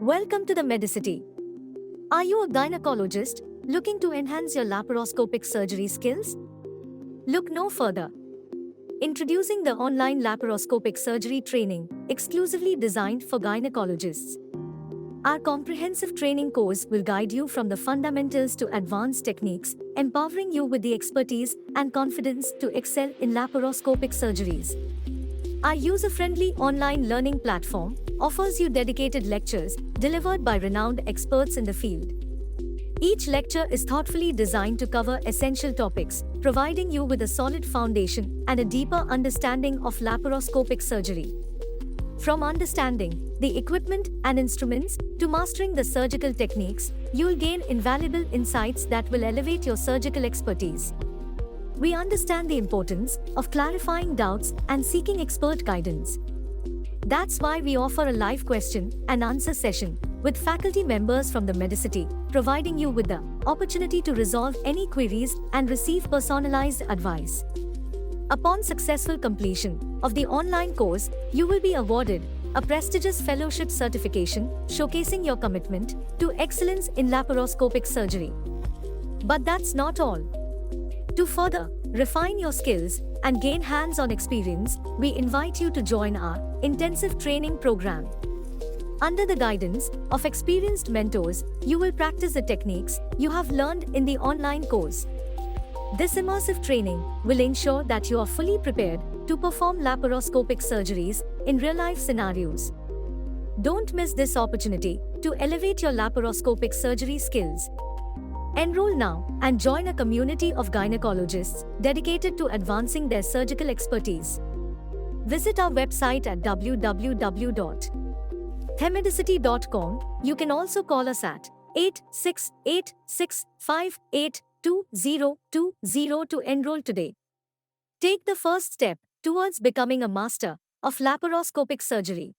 Welcome to the Medicity. Are you a gynecologist looking to enhance your laparoscopic surgery skills? Look no further. Introducing the online laparoscopic surgery training exclusively designed for gynecologists. Our comprehensive training course will guide you from the fundamentals to advanced techniques, empowering you with the expertise and confidence to excel in laparoscopic surgeries. Our user-friendly online learning platform offers you dedicated lectures delivered by renowned experts in the field. Each lecture is thoughtfully designed to cover essential topics, providing you with a solid foundation and a deeper understanding of laparoscopic surgery. From understanding the equipment and instruments to mastering the surgical techniques, you'll gain invaluable insights that will elevate your surgical expertise. We understand the importance of clarifying doubts and seeking expert guidance. That's why we offer a live question and answer session with faculty members from the Medicity, providing you with the opportunity to resolve any queries and receive personalized advice. Upon successful completion of the online course, you will be awarded a prestigious fellowship certification showcasing your commitment to excellence in laparoscopic surgery. But that's not all. To further refine your skills and gain hands-on experience, we invite you to join our intensive training program. Under the guidance of experienced mentors, you will practice the techniques you have learned in the online course. This immersive training will ensure that you are fully prepared to perform laparoscopic surgeries in real-life scenarios. Don't miss this opportunity to elevate your laparoscopic surgery skills. Enroll now and join a community of gynecologists dedicated to advancing their surgical expertise. Visit our website at www.themedicity.com. You can also call us at 8686582020 to enroll today. Take the first step towards becoming a master of laparoscopic surgery.